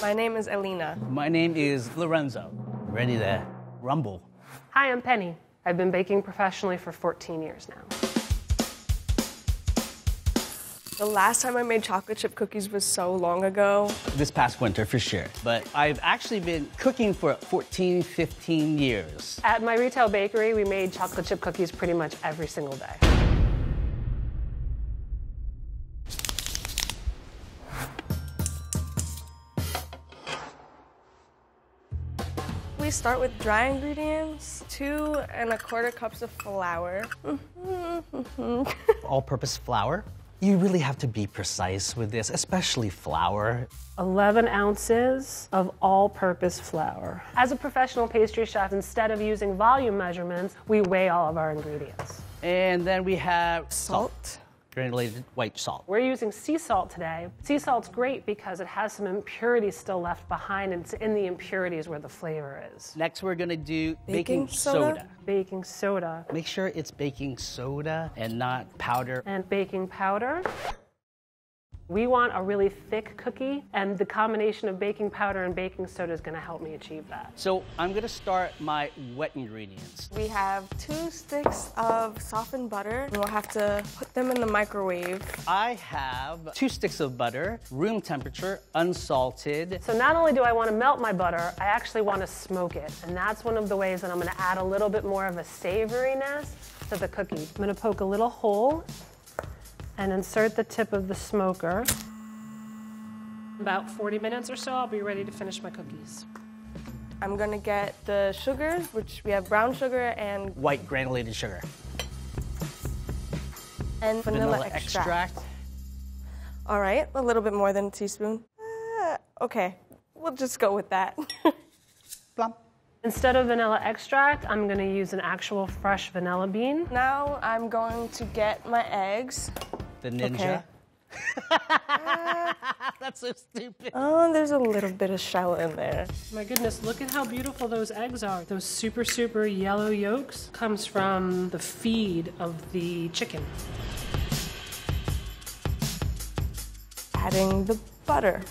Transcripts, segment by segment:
My name is Elena. My name is Lorenzo. Ready to rumble. Hi, I'm Penny. I've been baking professionally for 14 years now. The last time I made chocolate chip cookies was so long ago. This past winter, for sure. But I've actually been cooking for 14, 15 years. At my retail bakery, we made chocolate chip cookies pretty much every single day. We start with dry ingredients, 2 1/4 cups of flour. All-purpose flour. You really have to be precise with this, especially flour. 11 ounces of all-purpose flour. As a professional pastry chef, instead of using volume measurements, we weigh all of our ingredients. And then we have Salt. Granulated white salt. We're using sea salt today. Sea salt's great because it has some impurities still left behind, and it's in the impurities where the flavor is. Next, we're gonna do Baking soda? Baking soda. Make sure it's baking soda and not powder. And baking powder. We want a really thick cookie, and the combination of baking powder and baking soda is gonna help me achieve that. So I'm gonna start my wet ingredients. We have 2 sticks of softened butter, and we'll have to put them in the microwave. I have 2 sticks of butter, room temperature, unsalted. So not only do I want to melt my butter, I actually want to smoke it. And that's one of the ways that I'm going to add a little bit more of a savoriness to the cookie. I'm going to poke a little hole and insert the tip of the smoker. About 40 minutes or so, I'll be ready to finish my cookies. I'm gonna get the sugars, which we have brown sugar and White granulated sugar. vanilla extract. All right, a little bit more than a teaspoon. Okay, we'll just go with that. Plump. Instead of vanilla extract, I'm going to use an actual fresh vanilla bean. Now I'm going to get my eggs. The ninja. Okay. That's so stupid. Oh, there's a little bit of shell in there. My goodness, look at how beautiful those eggs are. Those super, super yellow yolks comes from the feed of the chicken. Adding the butter.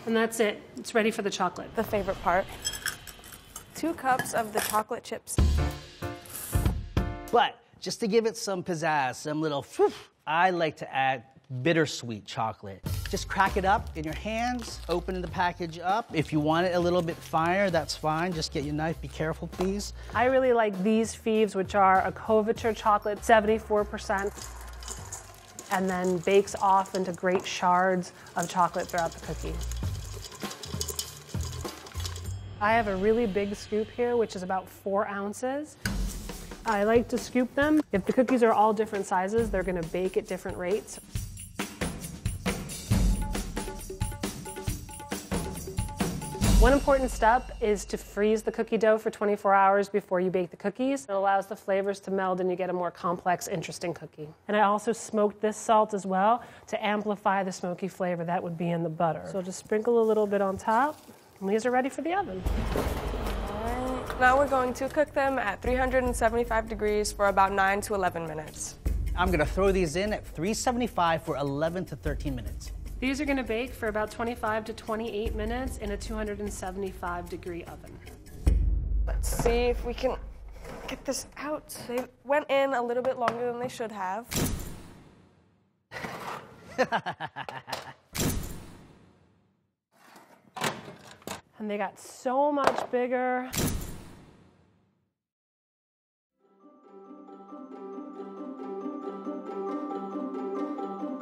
And that's it. It's ready for the chocolate. The favorite part. 2 cups of the chocolate chips. But just to give it some pizzazz, some little whew, I like to add bittersweet chocolate. Just crack it up in your hands, open the package up. If you want it a little bit finer, that's fine. Just get your knife, be careful, please. I really like these fèves, which are a couverture chocolate, 74%, and then bakes off into great shards of chocolate throughout the cookie. I have a really big scoop here, which is about 4 ounces. I like to scoop them. If the cookies are all different sizes, they're gonna bake at different rates. One important step is to freeze the cookie dough for 24 hours before you bake the cookies. It allows the flavors to meld and you get a more complex, interesting cookie. And I also smoked this salt as well to amplify the smoky flavor that would be in the butter. So just sprinkle a little bit on top, and these are ready for the oven. Now we're going to cook them at 375 degrees for about 9 to 11 minutes. I'm gonna throw these in at 375 for 11 to 13 minutes. These are gonna bake for about 25 to 28 minutes in a 275-degree oven. Let's see if we can get this out. They went in a little bit longer than they should have. And they got so much bigger.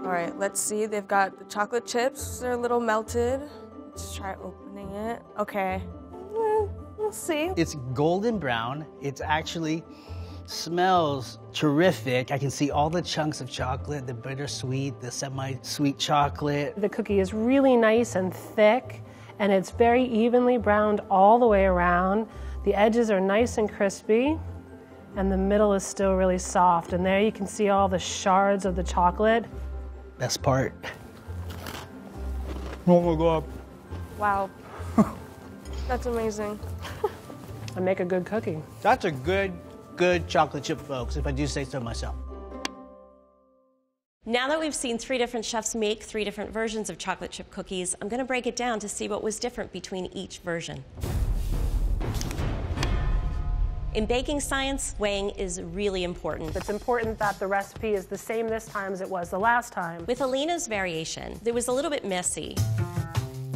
All right, let's see. They've got the chocolate chips. They're a little melted. Let's try opening it. Okay. We'll see. It's golden brown. It actually smells terrific. I can see all the chunks of chocolate, the bittersweet, the semi-sweet chocolate. The cookie is really nice and thick, and it's very evenly browned all the way around. The edges are nice and crispy, and the middle is still really soft. And there you can see all the shards of the chocolate. Best part. Oh my God. Wow. That's amazing. and make a good cookie. That's a good chocolate chip, folks, if I do say so myself. Now that we've seen 3 different chefs make 3 different versions of chocolate chip cookies, I'm going to break it down to see what was different between each version. In baking science, weighing is really important. It's important that the recipe is the same this time as it was the last time. With Alina's variation, it was a little bit messy.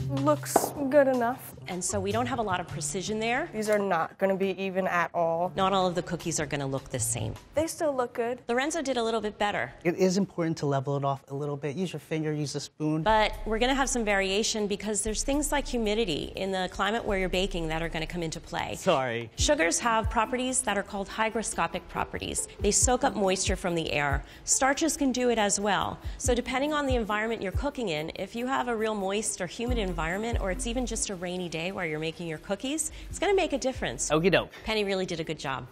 Looks good enough. And so we don't have a lot of precision there. These are not going to be even at all. Not all of the cookies are going to look the same. They still look good. Lorenzo did a little bit better. It is important to level it off a little bit. Use your finger, use a spoon. But we're going to have some variation because there's things like humidity in the climate where you're baking that are going to come into play. Sorry. Sugars have properties that are called hygroscopic properties. They soak up moisture from the air. Starches can do it as well. So depending on the environment you're cooking in, if you have a real moist or humid environment, or it's even just a rainy day where you're making your cookies, it's going to make a difference. Okie doke. Penny really did a good job.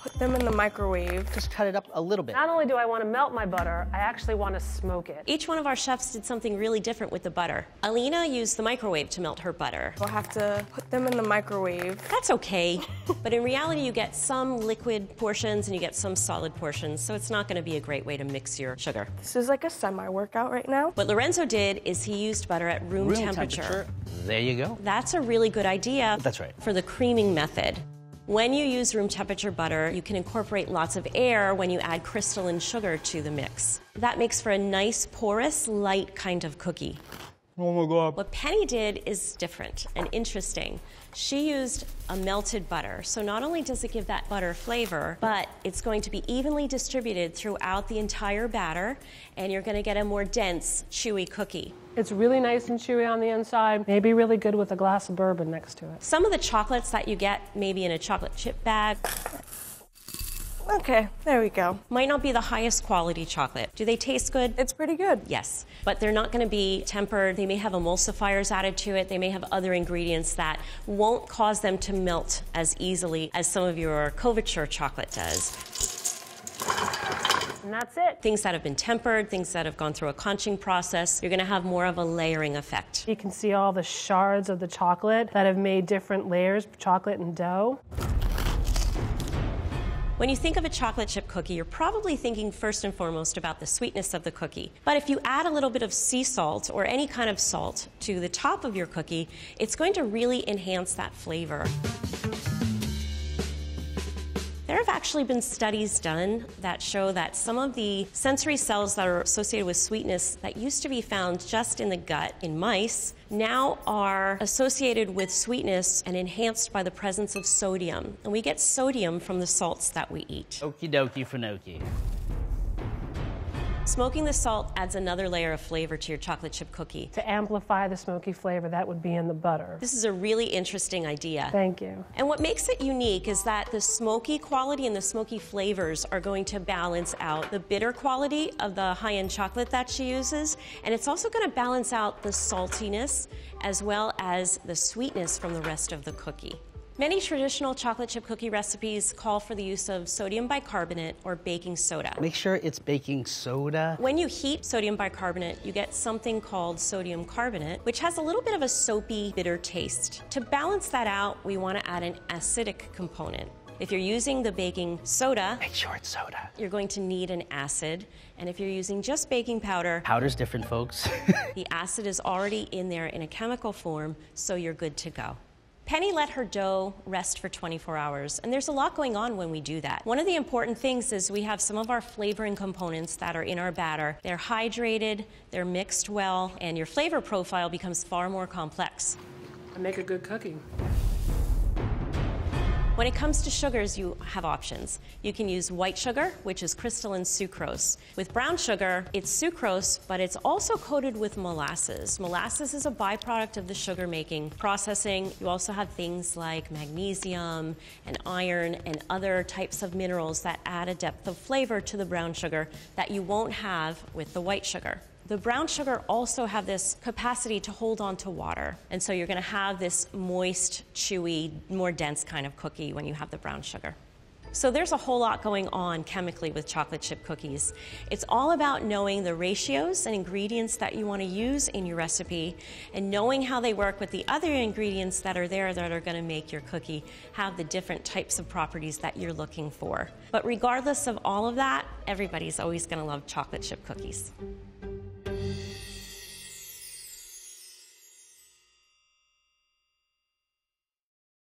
Put them in the microwave. Just cut it up a little bit. Not only do I want to melt my butter, I actually want to smoke it. Each one of our chefs did something really different with the butter. Alina used the microwave to melt her butter. We'll have to put them in the microwave. That's okay, but in reality you get some liquid portions and you get some solid portions, so it's not going to be a great way to mix your sugar. This is like a semi-workout right now. What Lorenzo did is he used butter at room temperature. There you go. That's a really good idea. That's right. For the creaming method. When you use room temperature butter, you can incorporate lots of air when you add crystalline sugar to the mix. That makes for a nice, porous, light kind of cookie. Oh my God. What Penny did is different and interesting. She used a melted butter. So not only does it give that butter flavor, but it's going to be evenly distributed throughout the entire batter, and you're going to get a more dense, chewy cookie. It's really nice and chewy on the inside. Maybe really good with a glass of bourbon next to it. Some of the chocolates that you get maybe in a chocolate chip bag Okay, there we go. might not be the highest quality chocolate. Do they taste good? It's pretty good. Yes, but they're not going to be tempered. They may have emulsifiers added to it. They may have other ingredients that won't cause them to melt as easily as some of your couverture chocolate does. And that's it. Things that have been tempered, things that have gone through a conching process, you're going to have more of a layering effect. You can see all the shards of the chocolate that have made different layers, chocolate and dough. When you think of a chocolate chip cookie, you're probably thinking first and foremost about the sweetness of the cookie. But if you add a little bit of sea salt or any kind of salt to the top of your cookie, it's going to really enhance that flavor. There have actually been studies done that show that some of the sensory cells that are associated with sweetness that used to be found just in the gut in mice now are associated with sweetness and enhanced by the presence of sodium. And we get sodium from the salts that we eat. Okie dokie finoki. Smoking the salt adds another layer of flavor to your chocolate chip cookie. To amplify the smoky flavor that would be in the butter. This is a really interesting idea. Thank you. And what makes it unique is that the smoky quality and the smoky flavors are going to balance out the bitter quality of the high-end chocolate that she uses, and it's also going to balance out the saltiness as well as the sweetness from the rest of the cookie. Many traditional chocolate chip cookie recipes call for the use of sodium bicarbonate or baking soda. Make sure it's baking soda. When you heat sodium bicarbonate, you get something called sodium carbonate, which has a little bit of a soapy, bitter taste. To balance that out, we want to add an acidic component. If you're using the baking soda, Make sure it's soda. you're going to need an acid. And if you're using just baking powder, Powder's different, folks. the acid is already in there in a chemical form, so you're good to go. Penny let her dough rest for 24 hours, and there's a lot going on when we do that. One of the important things is we have some of our flavoring components that are in our batter. They're hydrated, they're mixed well, and your flavor profile becomes far more complex. I make a good cookie. When it comes to sugars, you have options. You can use white sugar, which is crystalline sucrose. With brown sugar, it's sucrose, but it's also coated with molasses. Molasses is a byproduct of the sugar making processing. You also have things like magnesium and iron and other types of minerals that add a depth of flavor to the brown sugar that you won't have with the white sugar. The brown sugar also have this capacity to hold on to water. And so you're going to have this moist, chewy, more dense kind of cookie when you have the brown sugar. So there's a whole lot going on chemically with chocolate chip cookies. It's all about knowing the ratios and ingredients that you want to use in your recipe and knowing how they work with the other ingredients that are there that are going to make your cookie have the different types of properties that you're looking for. But regardless of all of that, everybody's always going to love chocolate chip cookies.